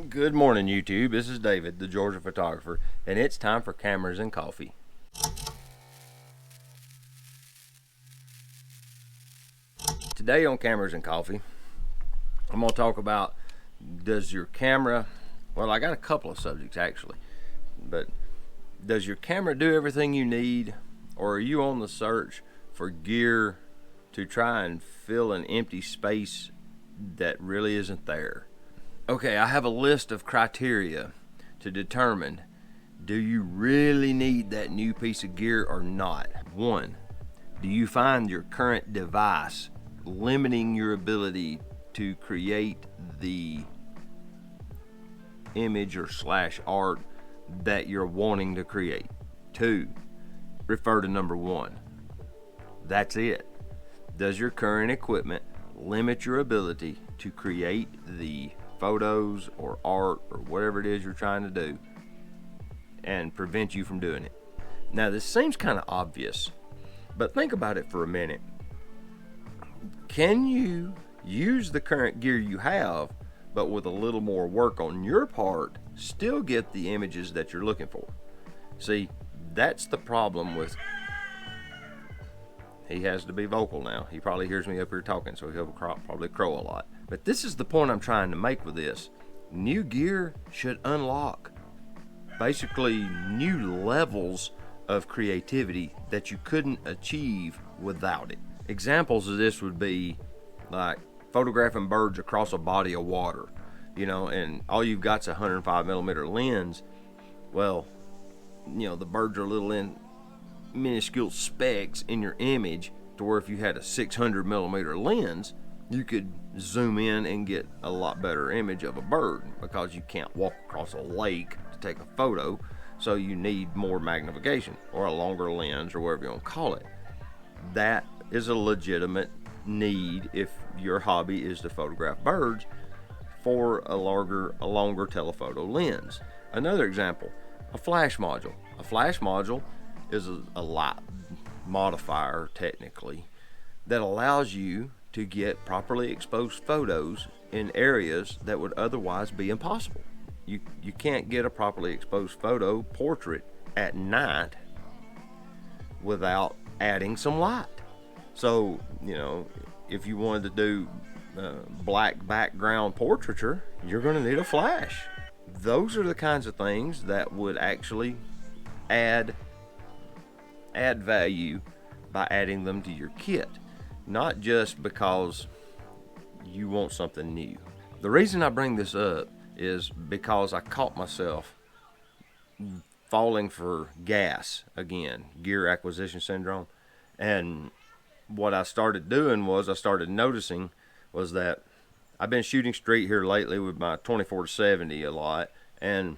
Good morning, YouTube. This is David, the Georgia photographer, and it's time for cameras and coffee. Today on Cameras and Coffee, I'm going to talk about, does your camera, well, I got a couple of subjects actually, but does your camera do everything you need, or are you on the search for gear to try and fill an empty space that really isn't there? Okay, I have a list of criteria to determine, do you really need that new piece of gear or not? 1, do you find your current device limiting your ability to create the image or slash art that you're wanting to create? 2, refer to number 1. That's it. Does your current equipment limit your ability to create the photos or art or whatever it is you're trying to do and prevent you from doing it? Now, this seems kind of obvious, but think about it for a minute. Can you use the current gear you have, but with a little more work on your part, still get the images that you're looking for? See, that's the problem with... He has to be vocal now. He probably hears me up here talking, so he'll probably crow a lot. But this is the point I'm trying to make with this. New gear should unlock basically new levels of creativity that you couldn't achieve without it. Examples of this would be like photographing birds across a body of water, and all you've got's a 105mm lens. Well, the birds are little minuscule specks in your image, to where if you had a 600mm lens, you could zoom in and get a lot better image of a bird, because you can't walk across a lake to take a photo, so you need more magnification or a longer lens or whatever you want to call it. That is a legitimate need if your hobby is to photograph birds for a longer telephoto lens. Another example, a flash module. A flash module is a light modifier, technically, that allows you to get properly exposed photos in areas that would otherwise be impossible. You can't get a properly exposed photo portrait at night without adding some light. So, if you wanted to do black background portraiture, you're going to need a flash. Those are the kinds of things that would actually add value by adding them to your kit, not just because you want something new. The reason I bring this up is because I caught myself falling for G.A.S. again, gear acquisition syndrome. And what I started doing was, I started noticing was that I've been shooting street here lately with my 24-70 a lot, and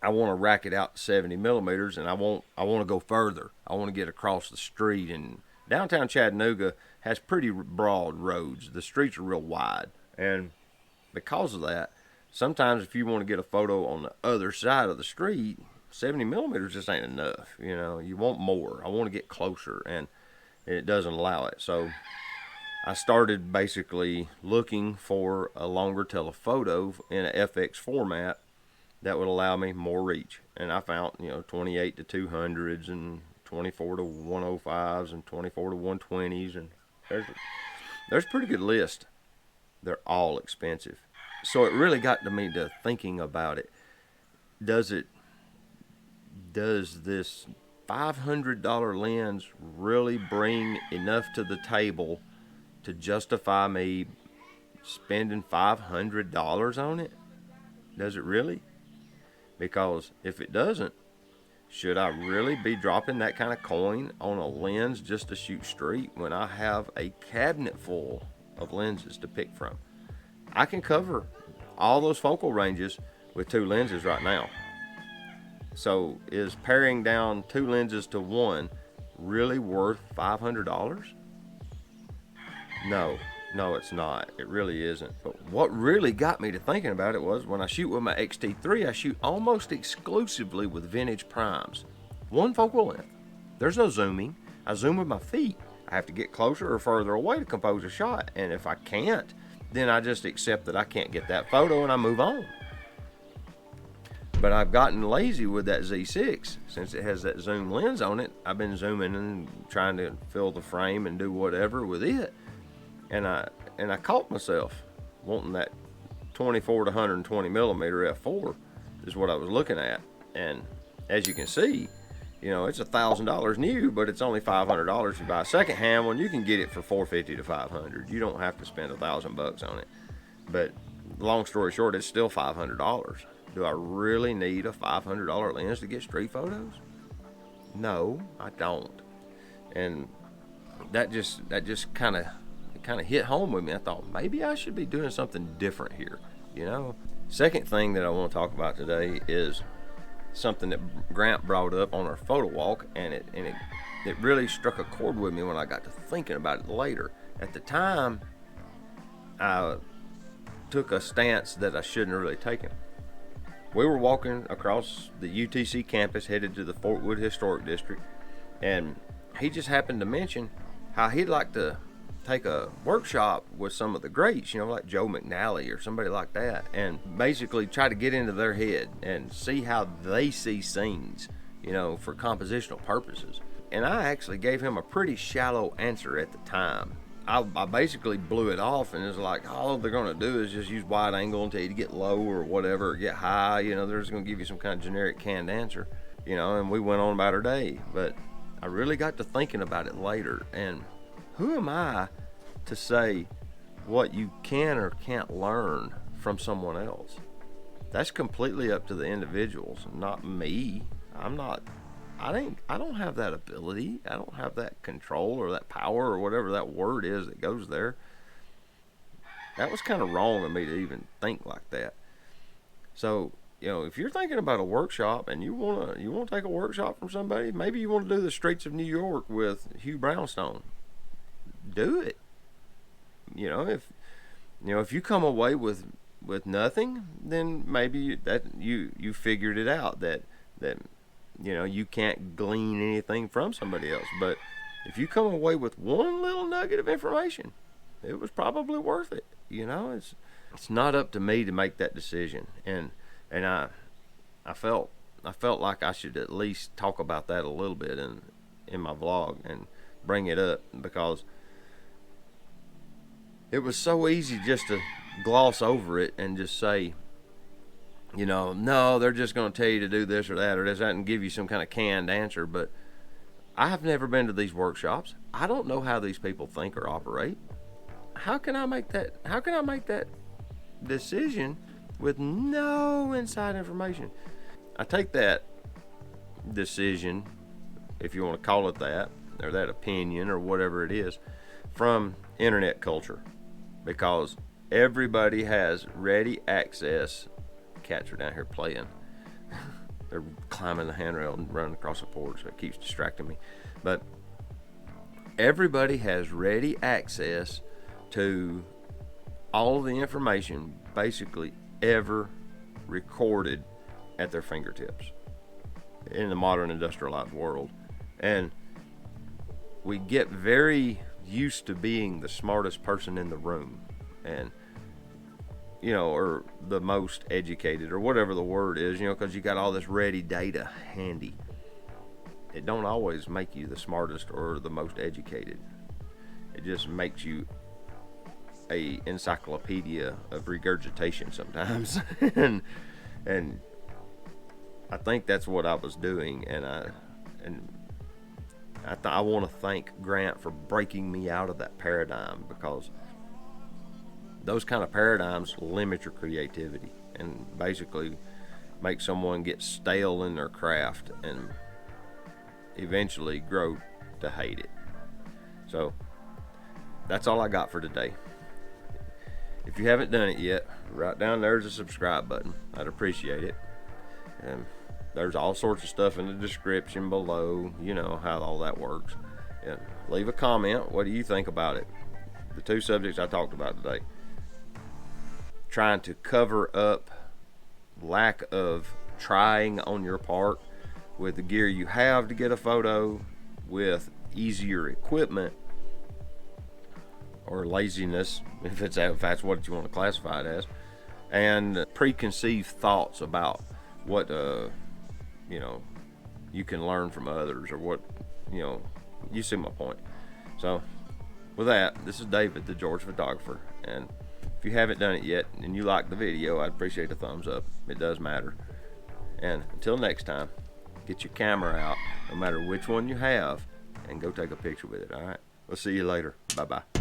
I want to rack it out to 70mm, and I want to go further. I want to get across the street. And downtown Chattanooga has pretty broad roads. The streets are real wide, and because of that, sometimes if you want to get a photo on the other side of the street, 70mm just ain't enough. You want more. I want to get closer, and it doesn't allow it. So I started basically looking for a longer telephoto in an FX format that would allow me more reach. And I found 28 to 200s and 24 to 105s and 24 to 120s, and there's a pretty good list. They're all expensive. So it really got to me to thinking about it. Does this $500 lens really bring enough to the table to justify me spending $500 on it? Does it really? Because if it doesn't, should I really be dropping that kind of coin on a lens just to shoot street when I have a cabinet full of lenses to pick from? I can cover all those focal ranges with 2 lenses right now. So is paring down 2 lenses to 1 really worth $500? No, it's not. It really isn't. But what really got me to thinking about it was, when I shoot with my X-T3, I shoot almost exclusively with vintage primes. 1 focal length. There's no zooming. I zoom with my feet. I have to get closer or further away to compose a shot. And if I can't, then I just accept that I can't get that photo and I move on. But I've gotten lazy with that Z6 since it has that zoom lens on it. I've been zooming and trying to fill the frame and do whatever with it, and I caught myself wanting that 24 to 120 millimeter f4 is what I was looking at. And as you can see, you know, it's $1,000 new, but it's only $500 if you buy a secondhand one. You can get it for $450 to $500. You don't have to spend $1,000 on it. But long story short, it's still $500. Do I really need a $500 lens to get street photos? No, I don't. And that just kind of hit home with me. I thought maybe I should be doing something different here, you know. Second thing that I want to talk about today is something that Grant brought up on our photo walk, and it really struck a chord with me when I got to thinking about it later. At the time, I took a stance that I shouldn't have really taken. We were walking across the UTC campus headed to the Fort Wood Historic District, and he just happened to mention how he'd like to take a workshop with some of the greats, you know, like Joe McNally or somebody like that, and basically try to get into their head and see how they see scenes, you know, for compositional purposes. And I actually gave him a pretty shallow answer at the time. I basically blew it off, and it was like, all they're going to do is just use wide angle until you get low or whatever, or get high, you know, they're just going to give you some kind of generic canned answer, you know, and we went on about our day. But I really got to thinking about it later, and who am I to say what you can or can't learn from someone else? That's completely up to the individuals, not me. I don't have that ability. I don't have that control or that power or whatever that word is that goes there. That was kind of wrong of me to even think like that. So, you know, if you're thinking about a workshop and you wanna take a workshop from somebody, maybe you want to do the streets of New York with Hugh Brownstone. Do it. You know, if you come away with nothing, then maybe that you figured it out that you know, you can't glean anything from somebody else. But if you come away with one little nugget of information, it was probably worth it. You know, it's not up to me to make that decision. And I felt like I should at least talk about that a little bit in my vlog and bring it up, because it was so easy just to gloss over it and just say, you know, no, they're just going to tell you to do this or that and give you some kind of canned answer. But I have never been to these workshops. I don't know how these people think or operate. How can I make that decision with no inside information? I take that decision, if you want to call it that, or that opinion or whatever it is, from internet culture, because everybody has ready access. Cats are down here playing. They're climbing the handrail and running across the porch, so it keeps distracting me. But everybody has ready access to all of the information basically ever recorded at their fingertips in the modern industrialized world. And we get very used to being the smartest person in the room, and you know, or the most educated, or whatever the word is, you know, because you got all this ready data handy. It don't always make you the smartest or the most educated. It just makes you a encyclopedia of regurgitation sometimes. and I think that's what I was doing, and I want to thank Grant for breaking me out of that paradigm, because those kind of paradigms limit your creativity and basically make someone get stale in their craft and eventually grow to hate it. So that's all I got for today. If you haven't done it yet, right down there's a subscribe button. I'd appreciate it. And there's all sorts of stuff in the description below. You know how all that works. And leave a comment. What do you think about it? The two subjects I talked about today. Trying to cover up lack of trying on your part with the gear you have to get a photo, with easier equipment, or laziness, if that's what you want to classify it as, and preconceived thoughts about what you know, you can learn from others, or what, you know, you see my point. So with that, this is David, the George photographer, and if you haven't done it yet and you like the video, I'd appreciate a thumbs up. It does matter. And until next time, get your camera out, no matter which one you have, and go take a picture with it. All right, we'll see you later. Bye bye.